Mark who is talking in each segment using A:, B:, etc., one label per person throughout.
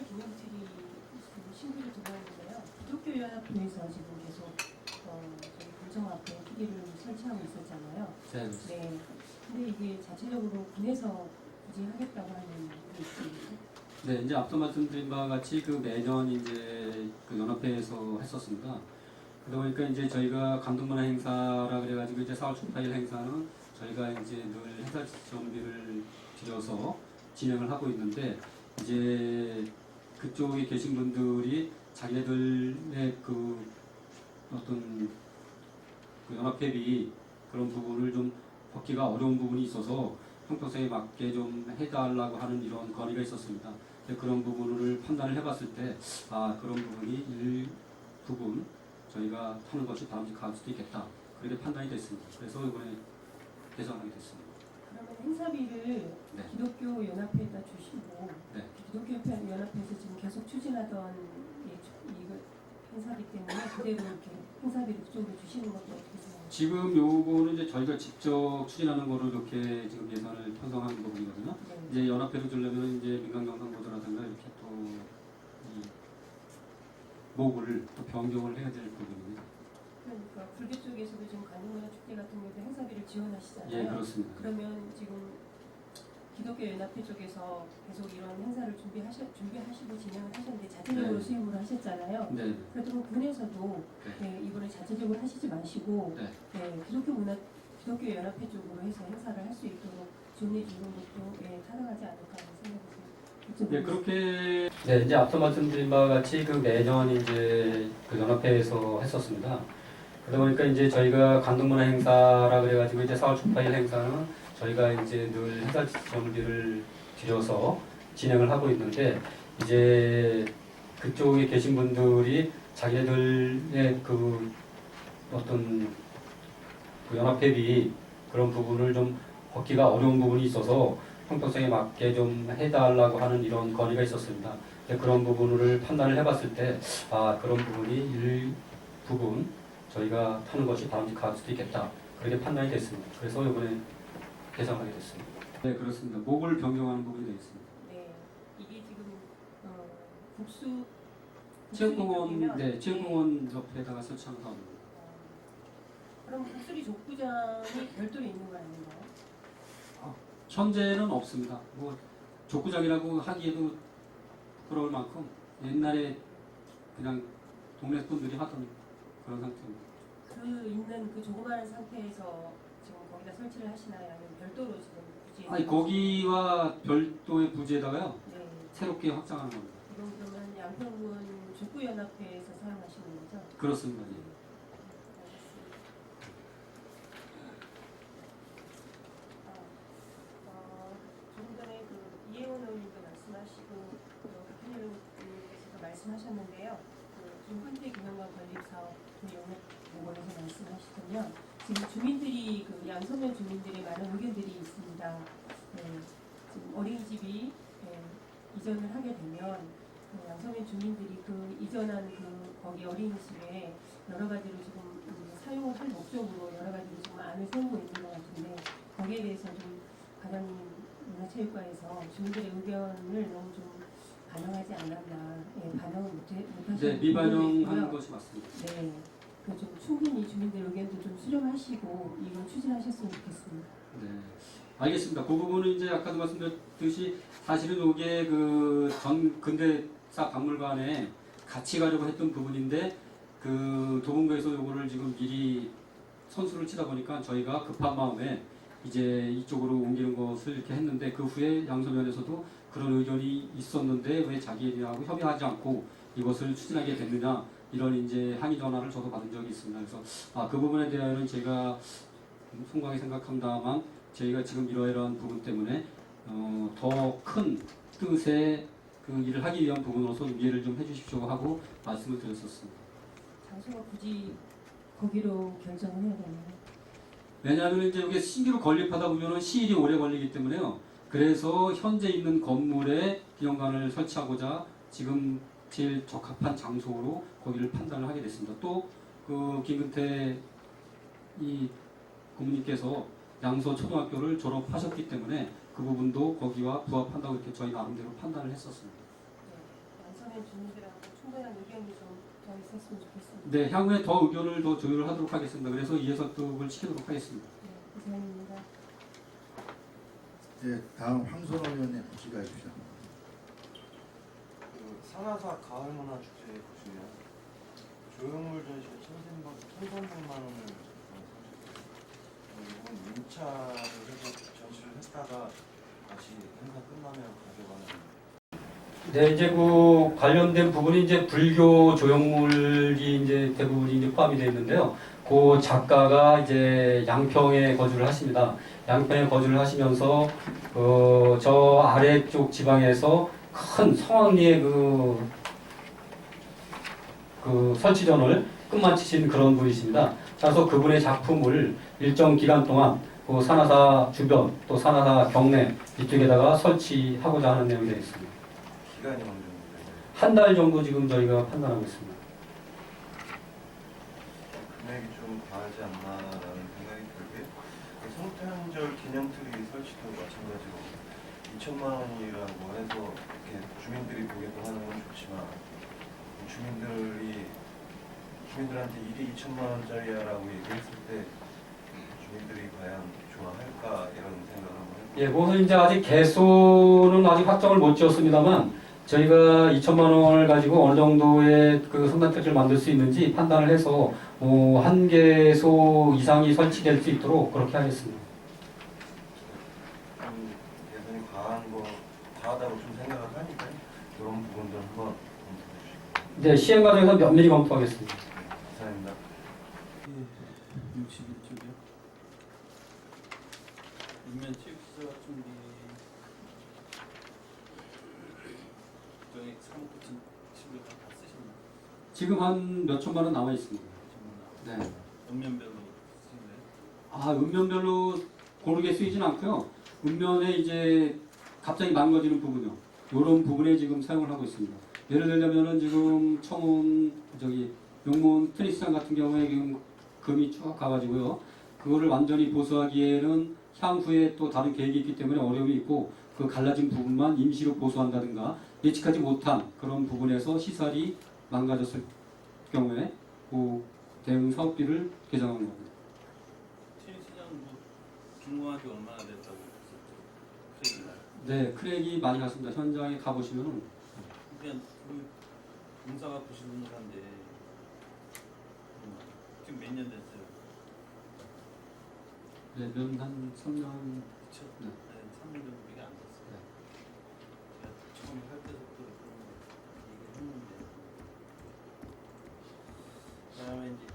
A: 기념틀이 신규로 들어왔는데요. 기독교 연합회에서 지금 계속 저희 군청 앞에 TV를 설치하고 있었잖아요. 네. 근데 이게 자체적으로 군에서 굳이 하겠다고 하는 게 있습니다.
B: 네, 이제 앞서 말씀드린 바와 같이 그 매년 이제 그 연합회에서 했었습니다. 그러다 보니까 이제 저희가 감독문화 행사라 그래가지고 이제 4월 초파일 행사는 저희가 이제 늘 행사 정비를 들여서 진행을 하고 있는데 이제 그쪽에 계신 분들이 자기네들의 그 어떤 그 연합회비 그런 부분을 좀 벗기가 어려운 부분이 있어서 형평성에 맞게 좀 해달라고 하는 이런 건의가 있었습니다. 그런 부분을 판단을 해봤을 때, 그런 부분이 일부분 저희가 하는 것이 바람직할 수도 있겠다. 그렇게 판단이 됐습니다. 그래서 이번에 개선하게 됐습니다.
A: 그러면 행사비를
B: 네.
A: 기독교 연합회에다 주시고,
B: 네.
A: 기독교 연합회에서 지금 계속 추진하던 이거 행사비 때문에 그대로 이렇게 행사비를 그쪽으로 주시는 것도 어떻게 생각하세요?
B: 지금 요거는 이제 저희가 직접 추진하는 거를 이렇게 지금 예산을 편성하는 부분이거든요.
A: 네.
B: 이제 연합회로 주려면 이제 민간경상보도라든가 이렇게 또 이 목을 또 변경을 해야 될 부분입니다.
A: 그러니까 불교 쪽에서도 지금 관음문화 축제 같은 경우도 행사비를 지원하시잖아요.
B: 예, 그렇습니다.
A: 그러면 지금 기독교 연합회 쪽에서 계속 이런 행사를 준비하시고 진행을 하셨는데 자체적으로
B: 네.
A: 수입을 하셨잖아요.
B: 네.
A: 그렇다면 군에서도
B: 네.
A: 이번에 자체적으로 하시지 마시고
B: 네.
A: 기독교 연합회 쪽으로 해서 행사를 할 수 있도록 지원해 주는 것도 타당하지 않을까 하는 생각이 듭니다.
B: 네, 그렇게 네, 이제 앞서 말씀드린 바와 같이 그 매년 이제 그 연합회에서 했었습니다. 그러다 보니까 이제 저희가 감독문화 행사라 그래가지고 이제 4월 초파일 행사는 저희가 이제 늘 행사 정비를 들여서 진행을 하고 있는데 이제 그쪽에 계신 분들이 자기네들의 그 어떤 그 연합회비 그런 부분을 좀 벗기가 어려운 부분이 있어서 형평성에 맞게 좀 해달라고 하는 이런 건의가 있었습니다. 그런 부분을 판단을 해봤을 때 그런 부분이 일부분 저희가 하는 것이 바람직할 수도 있겠다. 그렇게 판단이 됐습니다. 그래서 이번에 개선하게 됐습니다. 네, 그렇습니다. 목을 변경하는 부분이 되어 있습니다.
A: 네, 이게 지금 국수
B: 체육공원, 네, 체육공원 옆에다가 설치한 사업입니다.
A: 그럼 국수리 족구장이 별도로 있는 거 아닌가요?
B: 현재는 없습니다. 뭐 족구장이라고 하기에도 부끄러울 만큼 옛날에 그냥 동네 분들이 하던 그런 상태입니다.
A: 그 있는 그 조그마한 상태에서 지금 거기다 설치를 하시나요? 아니면 별도로 지금 부지?
B: 아니 거기와 별도의 부지에다가요
A: 네.
B: 새롭게 확장하는 겁니다.
A: 이건 그러면 양평군 족구연합회에서 사용하시는 거죠?
B: 그렇습니다. 예.
A: 조금 전에 그 이혜원 의원님도 말씀하시고 박현일 의원님께서도 말씀하셨는데요. 지금 현대 기념관 건립 사업 그 영역 보건에서 말씀하시더면 지금 주민들이 그 양서면 주민들의 많은 의견들이 있습니다. 지금 어린이집이 이전을 하게 되면 양서면 주민들이 그 이전한 그 거기 어린이집에 여러 가지로 지금 사용을 할 목적으로 여러 가지로 지금 안을 세우고 있는 것 같은데 거기에 대해서 좀 가장 문화체육관에서 주민들의 의견을 너무 좀 반영하지 않았나, 반영을 못하시는
B: 네, 미반영하는 것이 맞습니다.
A: 네, 그 좀 충분히 주민들 의견도 좀 수렴하시고 이걸 추진하셨으면 좋겠습니다.
B: 네, 알겠습니다. 그 부분은 이제 아까도 말씀드렸듯이 사실은 이게 그 전 근대사 박물관에 같이 가려고 했던 부분인데 그 도봉구에서 이거를 지금 미리 선수를 치다 보니까 저희가 급한 마음에 이제 이쪽으로 옮기는 것을 이렇게 했는데 그 후에 양서면에서도 그런 의견이 있었는데 왜 자기들하고 협의하지 않고 이것을 추진하게 됐느냐 이런 이제 항의 전화를 저도 받은 적이 있습니다. 그래서 그 부분에 대해서는 제가 송구하게 생각합니다만 저희가 지금 이러이러한 부분 때문에 더 큰 뜻의 그 일을 하기 위한 부분으로서 이해를 좀 해주십시오 하고 말씀을 드렸었습니다.
A: 장소가 굳이 거기로 결정을 해야 되나요?
B: 왜냐하면 이제 이게 신규로 건립하다 보면은 시일이 오래 걸리기 때문에요. 그래서 현재 있는 건물에 기념관을 설치하고자 지금 제일 적합한 장소로 거기를 판단을 하게 됐습니다. 또 그 김근태 이 고모님께서 양서 초등학교를 졸업하셨기 때문에 그 부분도 거기와 부합한다고 이렇게 저희 나름대로 판단을 했었습니다.
A: 네, 인천의 주민들하고 충분한 의견이 좀 더 있었으면 좋겠습니다.
B: 네, 향후에 더 의견을 더 조율을 하도록 하겠습니다. 그래서 이해설득을 시키도록 하겠습니다.
A: 네, 이상입니다.
C: 네, 다음 황선호 의원님 질의해 주시죠.
D: 산하사 가을문화축제에 보시면 조형물 전시회 1,300만 원을 이번 문차를 해서 전시를 했다가 다시 행사 끝나면 가져가는.
B: 네, 이제 그 관련된 부분이 이제 불교 조형물이 이제 대부분이 이제 포함이 되어 있는데요. 그 작가가 이제 양평에 거주를 하십니다. 양평에 거주를 하시면서 저 아래쪽 지방에서 큰 성황리의 그 설치전을 끝마치신 그런 분이십니다. 그래서 그분의 작품을 일정 기간 동안 그 산하사 주변 또 산하사 경내 이쪽에다가 설치하고자 하는 내용이 되어 있습니다.
D: 기간이 어느 정도 되나요?
B: 한 달 정도 지금 저희가 판단하고 있습니다.
D: 금액이 좀 과하지 않나라는 생각이 들게, 성탄절 기념트리 설치도 마찬가지로 2천만 원이라고 해서 이렇게 주민들이 보기도 하는 건 좋지만 주민들한테 이게 2천만 원짜리야라고 얘기했을 때 주민들이 과연 좋아할까 이런 생각을 한번 해보고.
B: 예, 그것은 이제 아직 개수는 아직 확정을 못 지었습니다만 저희가 2천만 원을 가지고 어느 정도의 그 성탄트리를 만들 수 있는지 판단을 해서 한 개소 이상이 설치될 수 있도록 그렇게 하겠습니다.
D: 예산이 과하다고 좀 생각을 하니까 그런 부분들 한번 검토해 주시고.
B: 네, 시행 과정에서 면밀히 검토하겠습니다.
D: 감사합니다.
E: 61쪽이요. 인면 체육시설 준비 저희 사무부진 친구들 다 쓰셨나요?
B: 지금 한 몇 천만 원 남아 있습니다.
E: 전부 다
B: 네.
E: 읍면별로 쓰신가요?
B: 아, 읍면별로 고르게 쓰이진 않고요. 읍면에 이제 갑자기 망가지는 부분이요. 이런 부분에 지금 사용을 하고 있습니다. 예를 들자면은 지금 청운 용문 테니스장 같은 경우에 지금 금이 쭉 가가지고요. 그거를 완전히 보수하기에는 향후에 또 다른 계획이 있기 때문에 어려움이 있고 그 갈라진 부분만 임시로 보수한다든가 예측하지 못한 그런 부분에서 시설이 망가졌을 경우에 그 대응 사업비를 개정한 겁니다.
E: 테니스장 뭐 준공한 지 얼마나 됐다고 했었죠? 크랙이나요?
B: 네, 크랙이 많이 났습니다. 현장에 가보시면은
E: 그냥 그 공사가 90년대인데 지금 몇 년 됐어요?
B: 네, 한 3년.
E: 그쵸?
B: 네.
E: 네, 3년 정도밖에 안 됐어요.
B: 네.
E: 제가 처음 할 때부터 그런 거 얘기했는데 그다음에 이제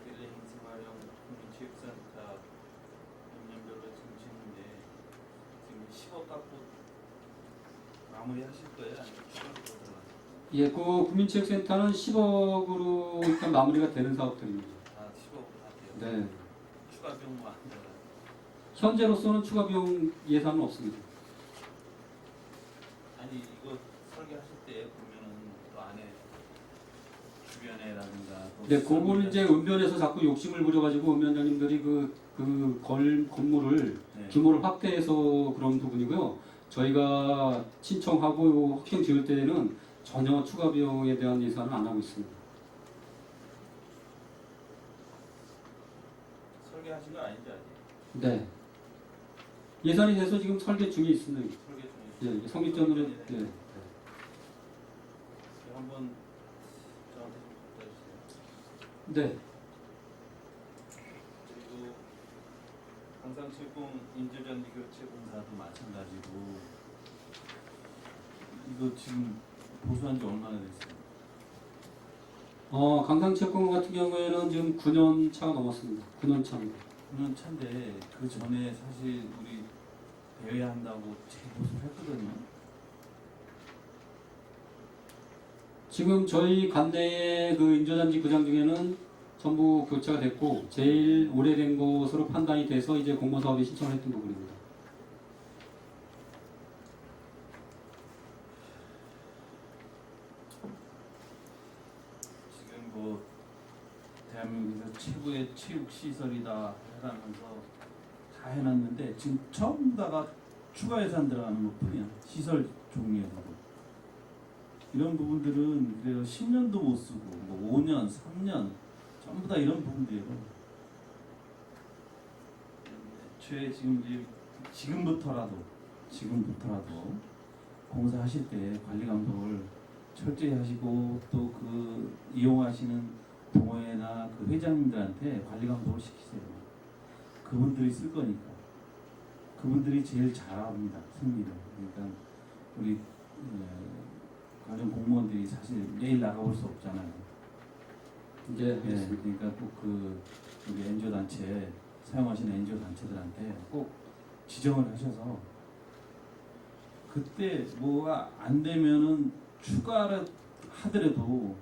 E: 릴레잉 생활형 국민체육센터 읍면별로 지금 짓는데 지금 10억 갖고 마무리 하실 거예요? 아니면 추가로 더 들어가요?
B: 예, 그 국민체육센터는 10억으로 일단 마무리가 되는 사업들입니다.
E: 아, 10억으로 하세요?
B: 네.
E: 추가 비용 뭐안 들어가요?
B: 현재로서는 추가 비용 예산은 없습니다.
E: 아니 이거 설계하실 때 보면은 또 안에 주변에라든가 또
B: 네, 그거는 이제 읍면에서 자꾸 욕심을 부려가지고 읍면장님들이 건물을
E: 네.
B: 규모를 확대해서 그런 부분이고요. 저희가 신청하고 확정 지을 때에는 전혀 추가 비용에 대한 예산은 안 하고 있습니다.
E: 설계하신 건 아니죠 아직?
B: 네. 예산이 돼서 지금 설계 중에 있습니다.
E: 설계 중에
B: 예, 성립전으로. 네.
E: 한번 저한테 좀 갖다 주세요.
B: 네.
E: 그리고 강상체육공 인조잔디 교체 공사도 마찬가지고 이거 지금 보수한 지 얼마나 됐어요?
B: 강상체육관 같은 경우에는 지금 9년 차가 넘었습니다. 9년 차입니다.
E: 9년 차인데 그 전에 사실 우리 대회 한다고 재보수를 했거든요.
B: 지금 저희 관내의 그 인조잔디 구장 중에는 전부 교체가 됐고 제일 오래된 것으로 판단이 돼서 이제 공모사업에 신청을 했던 부분입니다.
E: 지금 뭐 대한민국에서 최고의 체육 시설이다 해라면서 다 해놨는데 지금 전부 다가 추가 예산 들어가는 것뿐이야. 시설 종류에서도. 이런 부분들은 그래서 10년도 못 쓰고 뭐 5년, 3년 전부 다 이런 부분들이에요. 애초에 지금 이제 지금부터라도 공사하실 때 관리 감독을 철저히 하시고 또 그 이용하시는 동호회나 그 회장님들한테 관리 감독을 시키세요. 그분들이 쓸 거니까. 그분들이 제일 잘합니다. 승리를. 그러니까 우리 가정 공무원들이 사실 매일 나가볼 수 없잖아요.
B: 이제
E: 그러니까 꼭 그 우리 NGO 단체 사용하시는 NGO 단체들한테 꼭 지정을 하셔서 그때 뭐가 안 되면은 추가를 하더라도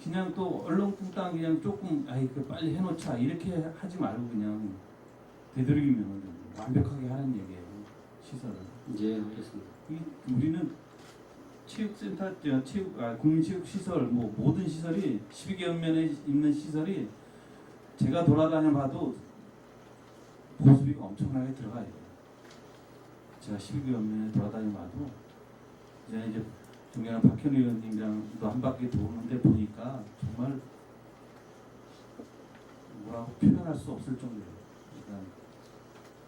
E: 그냥 또 얼렁뚱땅 그냥 조금 그 빨리 해놓자 이렇게 하지 말고 그냥 되도록이면 완벽하게 하는 얘기예요. 시설을.
B: 이제 알겠습니다.
E: 우리는 체육센터, 국민체육시설, 뭐 모든 시설이 12개면에 있는 시설이 제가 돌아다녀 봐도 보수비가 엄청나게 들어가요. 제가 12개면에 돌아다녀 봐도 이제 존경하는 박현우 의원님이랑도 한 바퀴 도는데 보니까 정말 뭐라고 표현할 수 없을 정도예요. 그러니까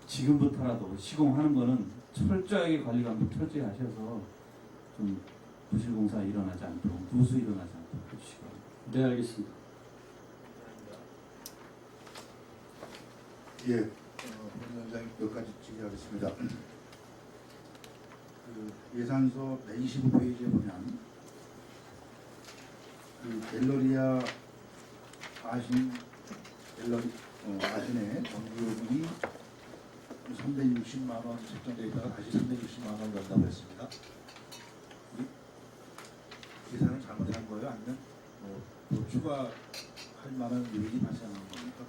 E: 지금부터라도 시공하는 거는 철저하게 관리 감독 철저히 하셔서 좀 부실공사 일어나지 않도록 누수 일어나지 않도록 해주시기 바랍니다.
B: 네, 알겠습니다.
C: 예, 본 위원장님 몇 가지 질의하겠습니다. 그 예산서 25페이지에 보면 그 갤러리아 아신의 정기요금이 360만 원 책정되어 있다가 다시 360만 원 넣는다고 했습니다. 계산을 잘못한 거예요? 아니면 뭐 추가할 만한 요인이 발생한 겁니까?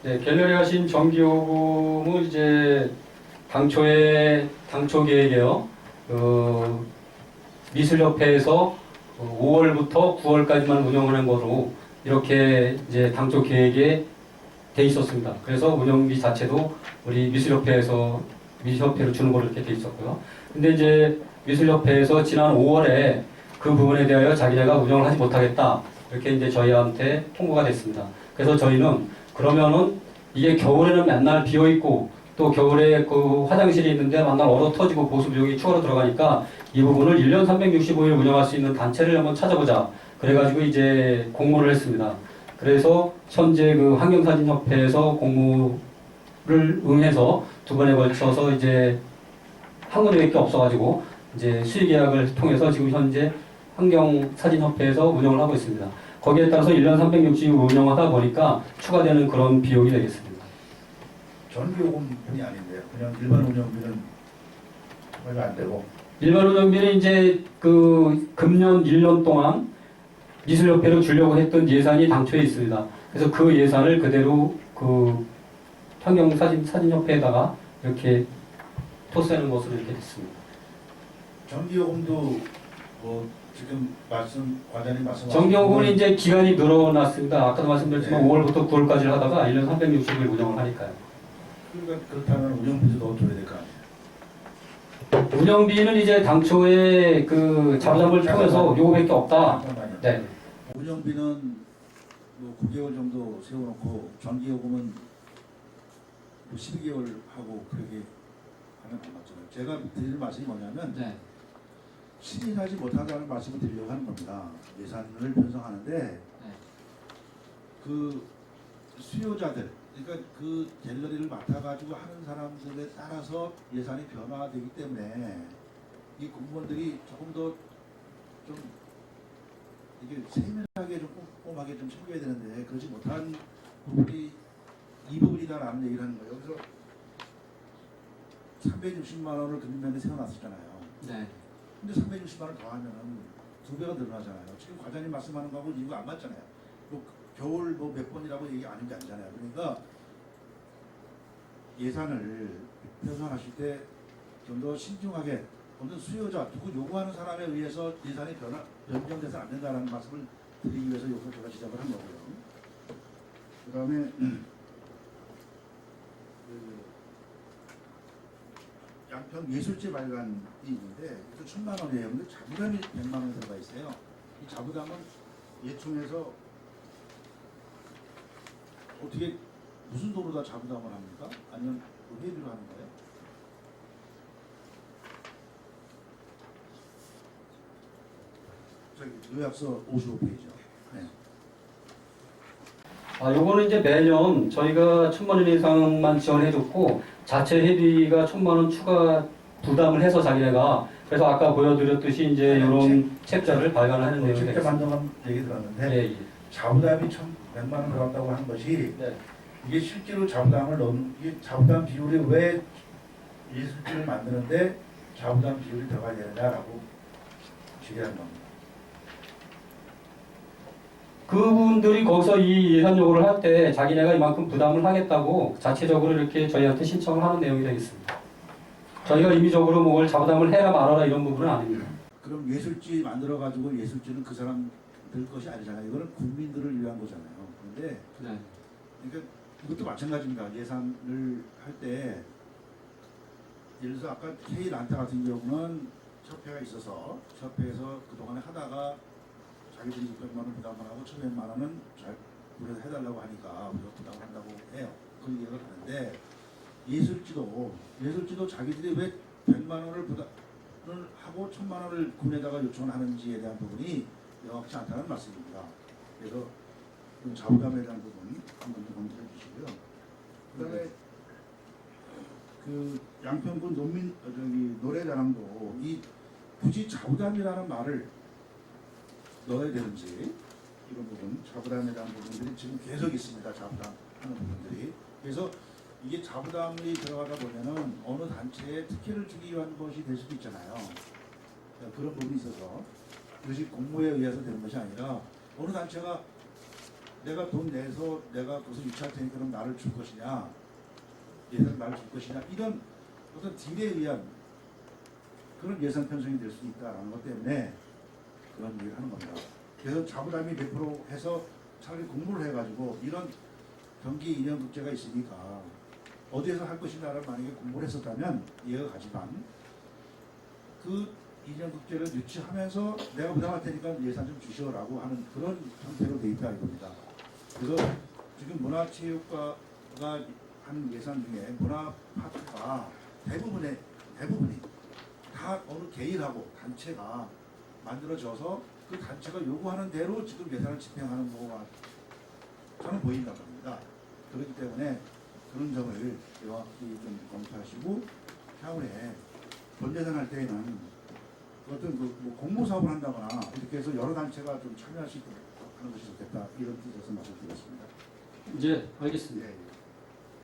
B: 네, 갤러리 하신 정기요금은 이제 당초 계획에요. 미술협회에서 5월부터 9월까지만 운영하는 거로 이렇게 이제 당초 계획에 돼 있었습니다. 그래서 운영비 자체도 우리 미술협회로 주는 걸로 이렇게 돼 있었고요. 근데 이제 미술협회에서 지난 5월에 그 부분에 대하여 자기네가 운영을 하지 못하겠다. 이렇게 이제 저희한테 통보가 됐습니다. 그래서 저희는 그러면은 이게 겨울에는 맨날 비어 있고 또 겨울에 그 화장실이 있는데 맨날 얼어 터지고 보수 비용이 추가로 들어가니까 이 부분을 1년 365일 운영할 수 있는 단체를 한번 찾아보자. 그래가지고 이제 공모를 했습니다. 그래서 현재 그 환경사진협회에서 공모를 응해서 두 번에 걸쳐서 이제 한 군데밖에 없어가지고 이제 수의계약을 통해서 지금 현재 환경사진협회에서 운영을 하고 있습니다. 거기에 따라서 1년 360일 운영하다 보니까 추가되는 그런 비용이 되겠습니다.
C: 전기요금뿐이 아닌데요. 그냥 일반 운영비는 얼마 안 되고.
B: 일반 운영비는 이제 그 금년 1년 동안 미술협회로 주려고 했던 예산이 당초에 있습니다. 그래서 그 예산을 그대로 그 환경사진협회에다가 이렇게 토스하는 것으로 이렇게 됐습니다.
C: 전기요금도 뭐 지금 과장님 말씀
B: 정기요금은 이제 기간이 늘어났습니다. 아까도 말씀드렸지만
C: 네.
B: 5월부터 9월까지를 하다가 1년 360일 운영을 하니까요.
C: 그러니까 그렇다면 운영비도 더 줘야 될 거 아니에요?
B: 운영비는 이제 당초에 그 자부담을 통해서 요거밖에 없다.
C: 잠깐만요.
B: 네.
C: 운영비는 뭐 9개월 정도 세워놓고 전기요금은 뭐 12개월 하고 그렇게 하면 안 맞잖아요. 제가 드릴 말씀이 뭐냐면
B: 네.
C: 실행하지 못한다는 말씀을 드리려고 하는 겁니다. 예산을 편성하는데 그 수요자들, 그러니까 그 갤러리를 맡아가지고 하는 사람들에 따라서 예산이 변화되기 때문에 이 공무원들이 조금 더 좀 이게 세밀하게 좀 꼼꼼하게 좀 챙겨야 되는데 그러지 못한 부분이 이 부분이다라는 얘기를 하는 거예요. 그래서 360만 원을 금년에 세워놨었잖아요.
B: 네.
C: 근데 360만 원 더하면은 2배가 늘어나잖아요. 지금 과장님 말씀하는 거하고 이유가 안 맞잖아요. 뭐 겨울 뭐 몇 번이라고 얘기 안 한 게 아니잖아요. 그러니까 예산을 편성하실 때 좀 더 신중하게 어떤 수요자, 누구 요구하는 사람에 의해서 예산이 변경돼서 안 된다는 말씀을 드리기 위해서 이걸 제가 지적을 한 거고요. 그 다음에 양평 예술제 발간이 있는데 또 1,000만 원이에요. 근데 자부담이 100만 원 들어가 있어요. 이 자부담은 예총에서 어떻게 무슨 도로다 자부담을 합니까? 아니면 뭐 회비로 하는 거예요? 저기 요약서 55페이지요. 네.
B: 요거는 이제 매년 저희가 1,000만 원 이상만 지원해줬고 자체 회비가 1,000만 원 추가 부담을 해서 자기네가 그래서 아까 보여드렸듯이 이제 이런 책자를 발간하는 내용이
C: 책자
B: 되겠습니다.
C: 만들어간 얘기 들었는데
B: 예, 예.
C: 자부담이 1,100만 원 들어갔다고 하는 것이
B: 네.
C: 이게 실제로 자부담을 넣는 이게 자부담 비율이 왜 예술제를 만드는데 자부담 비율이 들어가야 되느냐라고 질의하는 겁니다.
B: 그분들이 거기서 이 예산 요구를 할 때 자기네가 이만큼 부담을 하겠다고 자체적으로 이렇게 저희한테 신청을 하는 내용이 되겠습니다. 저희가 임의적으로 뭘 자부담을 해라 말아라 이런 부분은 아닙니다.
C: 그럼 예술지 만들어 가지고 예술지는 그 사람들 것이 아니잖아요. 이거는 국민들을 위한 거잖아요. 그런데
B: 네.
C: 그러니까 이것도 마찬가지입니다. 예산을 할 때 예를 들어서 아까 K 란타 같은 경우는 협회가 있어서 협회에서 그동안에 하다가 자기들이 600만 원 부담을 하고 1,100만 원은 잘 우리가 해달라고 하니까 우리가 부담을 한다고 해요. 그 얘기를 하는데 예술지도 자기들이 왜 100만 원을 부담을 하고 1,000만 원을 군에다가 요청을 하는지에 대한 부분이 명확치 않다는 말씀입니다. 그래서 그 자부담에 대한 부분 한번 좀 검토해 주시고요. 그다음에 그 양평군 저기 노래자랑도 이 굳이 자부담이라는 말을 넣어야 되는지 이런 부분 자부담에 대한 부분들이 지금 계속 있습니다. 자부담 하는 부분들이. 그래서 이게 자부담이 들어가다 보면은 어느 단체에 특혜를 주기 위한 것이 될 수도 있잖아요. 그런 부분이 있어서 이것이 공모에 의해서 되는 것이 아니라 어느 단체가 내가 돈 내서 내가 그것을 유치할 테니까 그럼 나를 줄 것이냐 예산을 나를 줄 것이냐 이런 어떤 딜에 의한 그런 예산 편성이 될 수 있다는 것 때문에 그런 얘기를 하는 겁니다. 그래서 자부담이 100% 해서 차라리 공모를 해가지고 이런 경기 인형국제가 있으니까 어디에서 할 것이냐를 만약에 공모를 했었다면 이해가 가지만 그 인형국제를 유치하면서 내가 부담할 테니까 예산 좀 주시오라고 하는 그런 형태로 돼 있다 이겁니다. 그래서 지금 문화체육과가 하는 예산 중에 문화파트가 대부분이 다 어느 개인하고 단체가 만들어져서 그 단체가 요구하는 대로 지금 예산을 집행하는 거가 저는 보인단 말입니다. 그렇기 때문에 그런 점을 명확히 좀 검토하시고 향후에 본예산 할 때에는 어떤 뭐 공모 사업을 한다거나 이렇게 해서 여러 단체가 좀 참여할 수 있도록 하는 것이 좋겠다 이런 뜻에서 말씀드렸습니다.
B: 이제 알겠습니다.
C: 예.